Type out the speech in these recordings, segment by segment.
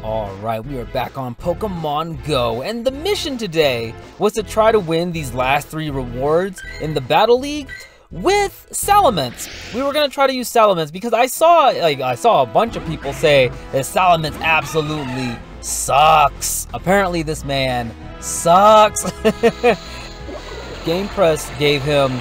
Alright, we are back on Pokemon Go, and the mission today was to try to win these last 3 rewards in the Battle League with Salamence. We were gonna try to use Salamence because I saw a bunch of people say that Salamence absolutely sucks. Apparently this man sucks. Game Press gave him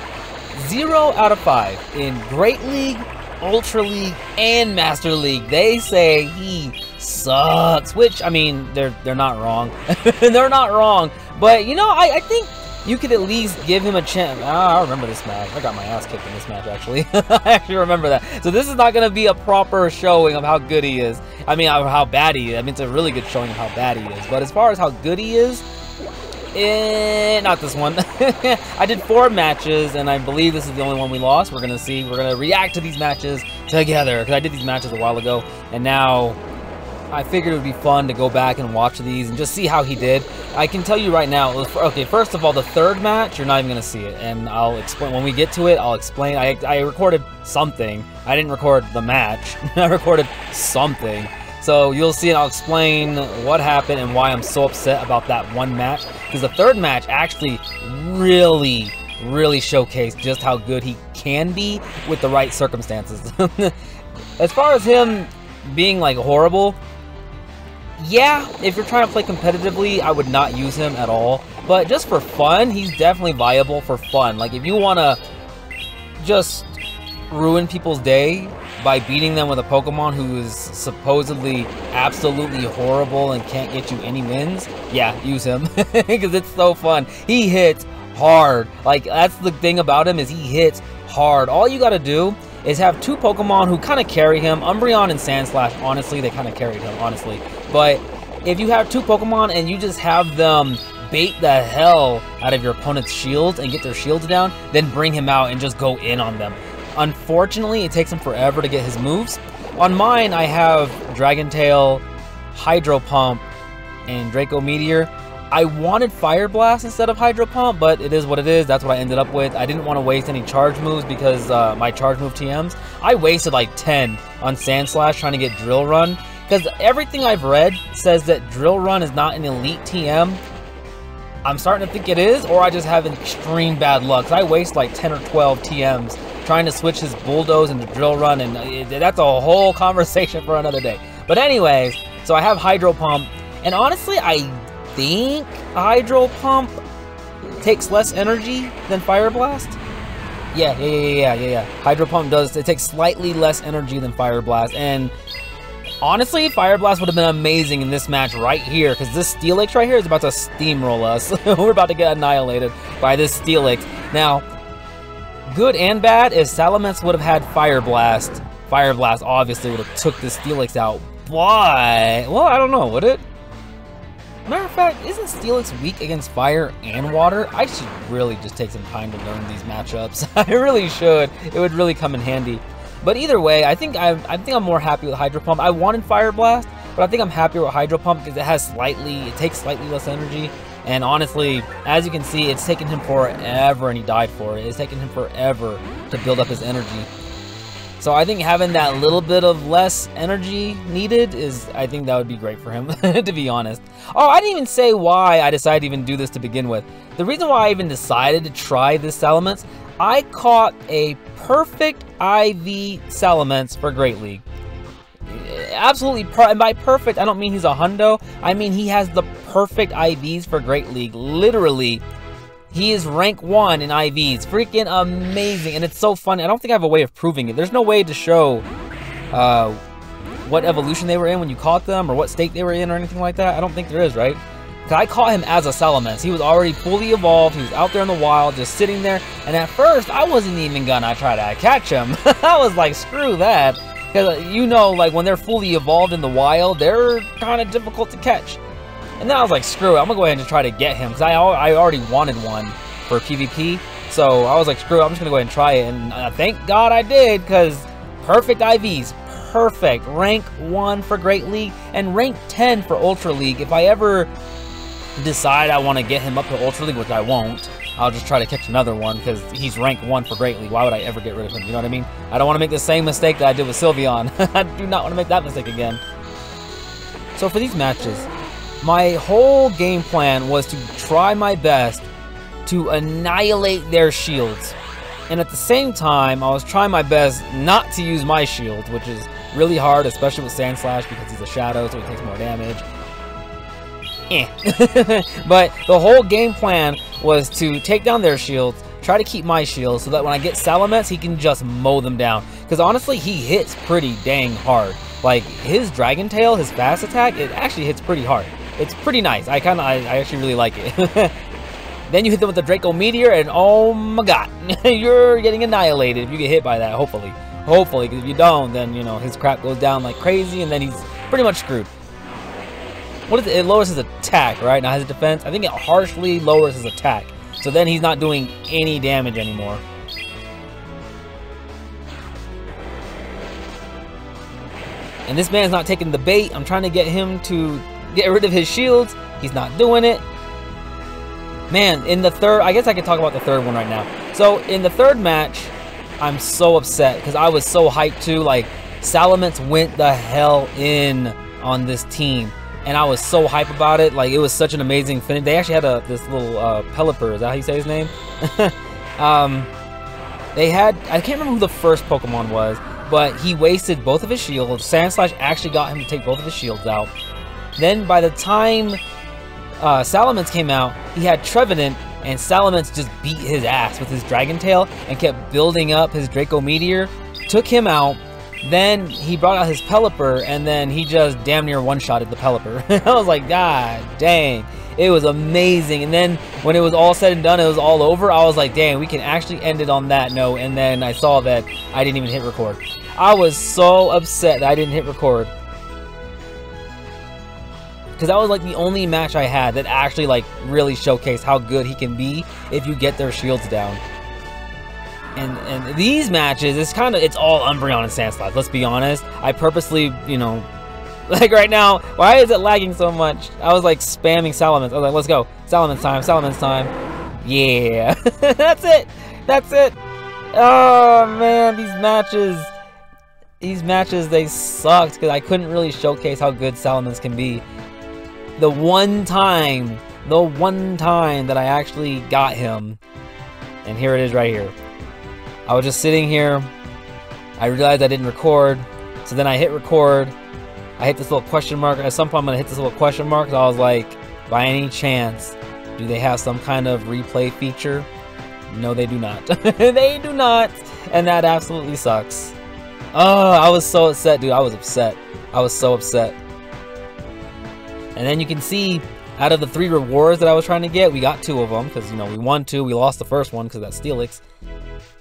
0 out of 5 in Great League, Ultra League, and Master League. They say he sucks, which, I mean, they're not wrong. They're not wrong, but you know, I think you could at least give him a chance. I remember this match. I got my ass kicked in this match, actually. I actually remember that. So this is not going to be a proper showing of how good he is. I mean, how bad he is. I mean, it's a really good showing of how bad he is. But as far as how good he is, not this one. I did 4 matches, and I believe this is the only one we lost. We're going to see. We're going to react to these matches together, because I did these matches a while ago, and now I figured it would be fun to go back and watch these and just see how he did. I can tell you right now, okay, first of all, the 3rd match, you're not even going to see it, and I'll explain. When we get to it, I'll explain. I recorded something. I didn't record the match. I recorded something. So you'll see, and I'll explain what happened and why I'm so upset about that one match. Because the 3rd match actually really showcased just how good he can be with the right circumstances. As far as him being like horrible, yeah, if you're trying to play competitively, I would not use him at all. But just for fun, he's definitely viable for fun. Like, if you want to just ruin people's day by beating them with a Pokemon who is supposedly absolutely horrible and can't get you any wins, yeah, use him. Because it's so fun. He hits hard. Like, that's the thing about him, is he hits hard. All you gotta do is have 2 Pokemon who kind of carry him. Umbreon and Sandslash, honestly, they kind of carried him, honestly. But if you have 2 Pokemon and you just have them bait the hell out of your opponent's shields and get their shields down, then bring him out and just go in on them. Unfortunately, it takes him forever to get his moves. On mine, I have Dragon Tail, Hydro Pump, and Draco Meteor. I wanted Fire Blast instead of Hydro Pump, but it is what it is. That's what I ended up with. I didn't want to waste any charge moves because my charge move TMs, I wasted like 10 on Sandslash trying to get Drill Run. Because everything I've read says that Drill Run is not an elite TM. I'm starting to think it is, or I just have extreme bad luck. I waste like 10 or 12 TMs trying to switch his Bulldoze into Drill Run, and that's a whole conversation for another day. But anyways, so I have Hydro Pump, and honestly, I think Hydro Pump takes less energy than Fire Blast. Yeah. Hydro Pump does. It takes slightly less energy than Fire Blast, and honestly, Fire Blast would have been amazing in this match right here, because this Steelix right here is about to steamroll us. We're about to get annihilated by this Steelix. Now, good and bad is Salamence would have had Fire Blast. Fire Blast obviously would have took this Steelix out, but, well, I don't know, would it? Matter of fact, isn't Steelix weak against fire and water? I should really just take some time to learn these matchups. I really should. It would really come in handy. But either way, I think I'm more happy with Hydro Pump. I wanted Fire Blast, but I think I'm happier with Hydro Pump because it takes slightly less energy. And honestly, as you can see, it's taken him forever, and he died for it. It's taken him forever to build up his energy. So I think having that little bit of less energy needed I think that would be great for him, to be honest. Oh, I didn't even say why I decided to even do this to begin with. The reason why I even decided to try this Salamence, I caught a perfect IV Salamence for Great League. Absolutely, and by perfect, I don't mean he's a hundo. I mean he has the perfect IVs for Great League. Literally, he is rank 1 in IVs. Freaking amazing, and it's so funny. I don't think I have a way of proving it. There's no way to show what evolution they were in when you caught them, or what state they were in, or anything like that. I don't think there is, right? Because I caught him as a Salamence. He was already fully evolved. He was out there in the wild, just sitting there. And at first, I wasn't even gonna try to catch him. I was like, screw that. Because, you know, like, when they're fully evolved in the wild, they're kind of difficult to catch. And then I was like, screw it, I'm gonna go ahead and just try to get him. Because I already wanted one for PvP. So I was like, screw it, I'm just gonna go ahead and try it. And thank God I did, because perfect IVs. Perfect. Rank 1 for Great League, and rank 10 for Ultra League. If I ever decide I want to get him up to Ultra League, which I won't, I'll just try to catch another one, because he's rank 1 for Great League. Why would I ever get rid of him? You know what I mean? I don't want to make the same mistake that I did with Sylveon. I do not want to make that mistake again. So for these matches, my whole game plan was to try my best to annihilate their shields. And at the same time, I was trying my best not to use my shield, which is really hard, especially with Sand Slash because he's a shadow, so he takes more damage. But the whole game plan was to take down their shields, try to keep my shield, so that when I get Salamence, he can just mow them down. Because honestly, he hits pretty dang hard. Like, his Dragon Tail, his fast attack, it actually hits pretty hard. It's pretty nice. I actually really like it. Then you hit them with the Draco Meteor, and oh my god, you're getting annihilated if you get hit by that, hopefully. Hopefully, because if you don't, then, you know, his crap goes down like crazy, and then he's pretty much screwed. What is it? It lowers his attack, right? Now his defense, I think it harshly lowers his attack. So then he's not doing any damage anymore. And this man's not taking the bait. I'm trying to get him to get rid of his shields. He's not doing it. Man, in the third, I guess I can talk about the third one right now. So in the third match, I'm so upset because I was so hyped too. Like, Salamence went the hell in on this team. And I was so hyped about it. Like, it was such an amazing finish. They actually had this little Pelipper. Is that how you say his name? They had, I can't remember who the first Pokemon was, but he wasted both of his shields. Sand Slash actually got him to take both of his shields out. Then by the time Salamence came out, he had Trevenant, and Salamence just beat his ass with his Dragon Tail and kept building up his Draco Meteor, took him out. Then he brought out his Pelipper, and then he just damn near one-shotted the Pelipper. I was like, god dang, it was amazing. And then when it was all said and done, it was all over, I was like, dang, we can actually end it on that note. And then I saw that I didn't even hit record. I was so upset that I didn't hit record, because that was like the only match I had that actually like really showcased how good he can be if you get their shields down. And these matches, it's all Umbreon and Sand Slash, let's be honest. I purposely, you know, like right now, why is it lagging so much? I was like spamming Salamence. I was like, let's go. Salamence time, Salamence time. Yeah. That's it. That's it. Oh man, these matches, they sucked because I couldn't really showcase how good Salamence can be. The one time that I actually got him, and here it is right here. I was just sitting here, I realized I didn't record, so then I hit record, I hit this little question mark. At some point I'm going to hit this little question mark, so I was like, by any chance, do they have some kind of replay feature? No, they do not. They do not, and that absolutely sucks. Oh, I was so upset, dude. I was upset. I was so upset. And then you can see, out of the 3 rewards that I was trying to get, we got 2 of them, because, you know, we won 2, we lost the first one because of that Steelix.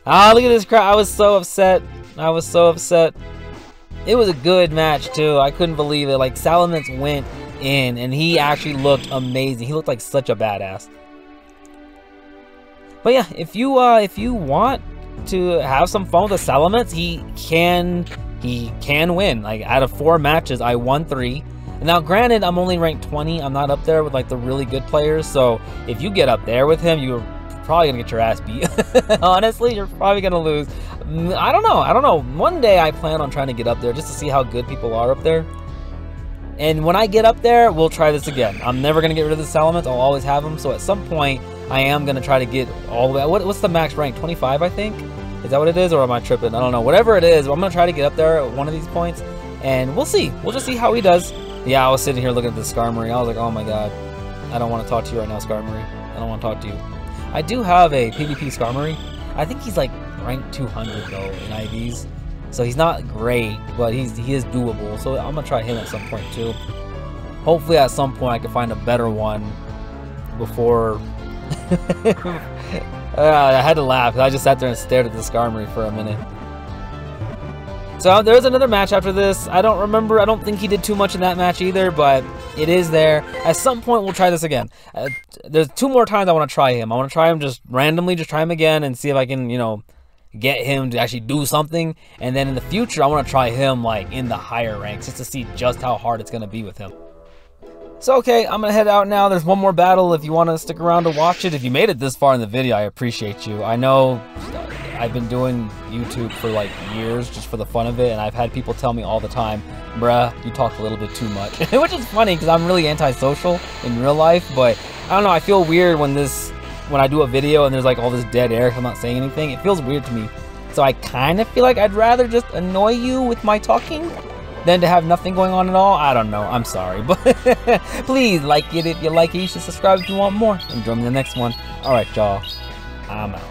Ah, look at this crap. I was so upset. I was so upset. It was a good match, too. I couldn't believe it. Like, Salamence went in, and he actually looked amazing. He looked like such a badass. But yeah, if you want to have some fun with a Salamence, he can win. Like, out of 4 matches, I won 3. Now, granted, I'm only ranked 20. I'm not up there with, like, the really good players. So, if you get up there with him, you're probably gonna get your ass beat. Honestly, you're probably gonna lose. I don't know. One day I plan on trying to get up there just to see how good people are up there. And when I get up there, we'll try this again. I'm never gonna get rid of the Salamence. I'll always have them. So at some point, I am gonna try to get all the way. What's the max rank? 25, I think. Is that what it is, or am I tripping? I don't know. Whatever it is, I'm gonna try to get up there at one of these points, and we'll see. We'll just see how he does. Yeah, I was sitting here looking at the Skarmory. I was like, oh my god, I don't want to talk to you right now, Skarmory. I don't want to talk to you. I do have a PvP Skarmory. I think he's like ranked 200 though in IVs. So he's not great, but he is doable. So I'm gonna try him at some point too. Hopefully at some point I can find a better one before I had to laugh because I just sat there and stared at the Skarmory for a minute. So there's another match after this. I don't remember. I don't think he did too much in that match either, but it is there. At some point, we'll try this again. There's 2 more times I want to try him. I want to try him just randomly, just try him again and see if I can, you know, get him to actually do something. And then in the future, I want to try him like in the higher ranks just to see just how hard it's going to be with him. So, okay, I'm going to head out now. There's one more battle if you want to stick around to watch it. If you made it this far in the video, I appreciate you. I know I've been doing YouTube for like years just for the fun of it, and I've had people tell me all the time, bruh, you talk a little bit too much. Which is funny because I'm really antisocial in real life, but I don't know, I feel weird when I do a video and there's like all this dead air 'cause I'm not saying anything. It feels weird to me. So I kind of feel like I'd rather just annoy you with my talking than to have nothing going on at all. I don't know, I'm sorry, but please like it if you like it. You should subscribe if you want more, and join me in the next one. All right, y'all, I'm out.